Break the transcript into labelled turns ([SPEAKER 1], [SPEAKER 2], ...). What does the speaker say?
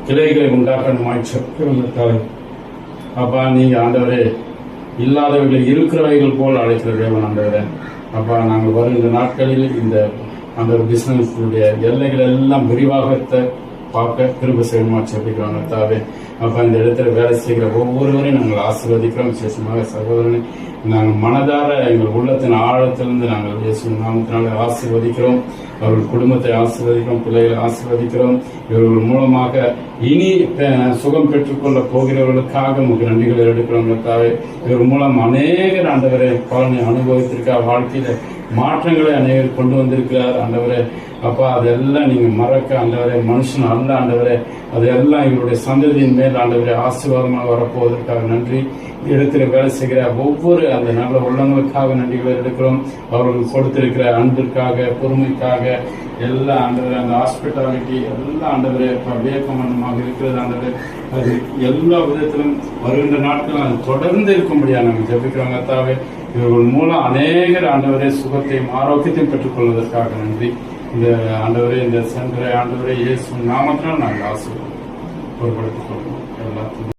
[SPEAKER 1] கிளைகளை உண்டாக்கணுமாய் செப்பிருந்தாய். அப்பா, நீங்க ஆண்டவரே இல்லாதவர்களை இருக்கிறவைகள் போல் அழைக்கிற தேவன் ஆண்டவரே. அப்பா, நாங்கள் வருகின்ற நாட்களில் இந்த அந்த பிசினஸ் எல்லைகள் எல்லாம் விரிவாகத்தை பார்க்க திரும்ப செய்யணுமா செப்பிக்கிறோம் கர்த்தாவே. அப்பா, இந்த இடத்துல வேலை செய்கிற ஒவ்வொருவரையும் நாங்கள் ஆசீர்வதிக்கிறோம். விசேஷமாக சகோதரனை நாங்கள் மனதார எங்கள் உள்ளத்தின் ஆழத்திலிருந்து நாங்கள் இயேசு நாமத்தினால ஆசீர்வதிக்கிறோம். அவர்கள் குடும்பத்தை ஆசீர்வதிக்கிறோம், பிள்ளைகளை ஆசீர்வதிக்கிறோம். இவர்கள் மூலமாக இனி சுகம் பெற்றுக்கொள்ள போகிறவர்களுக்காக உங்களுக்கு நன்றிகளை எடுக்கிறோம் கர்த்தாவே. இவர் மூலம் அநேகர் ஆண்டவரை பலனை அனுபவித்திருக்கார், வாழ்க்கையில மாற்றங்களை அநேகர் கொண்டு வந்திருக்கிறார் ஆண்டவரே. அப்பா, அதெல்லாம் நீங்க மறக்க ஆண்டவரே, மனுஷன் அல்ல ஆண்டவரே, அதெல்லாம் இவருடைய சந்ததியின் மேல் ஆண்டவரே ஆசீர்வாதமாக வரப்போவதற்காக நன்றி. இடத்துல வேலை செய்கிற ஒவ்வொரு அந்த நல்ல உள்ளங்களுக்காக நன்றிகளை எடுக்கிறோம். அவர்கள் கொடுத்திருக்கிற அன்பிற்காக, பொறுமைக்காக எல்லாம் ஆண்டவரே, அந்த ஹாஸ்பிட்டாலிட்டி எல்லாம் ஆண்டவரே விவேகமனமாக இருக்கிறது ஆண்டவரே. அது எல்லா விதத்திலும் வருகின்ற நாட்கள் அது தொடர்ந்து இருக்கும்படியா நாங்கள் ஜெபிக்கிறோம் கர்த்தாவே. இவர்கள் மூலம் அநேகர் ஆண்டவரே சுகத்தையும் ஆரோக்கியத்தையும் பெற்றுக்கொள்வதற்காக நன்றி. இந்த ஆண்டவரே, இந்த சென்ற ஆண்டவரே இயேசு நாமத்தினால் நாங்கள் ஆசீர்வாதம் பொருட்படுத்திக் கொள்வோம் எல்லாத்தையும்.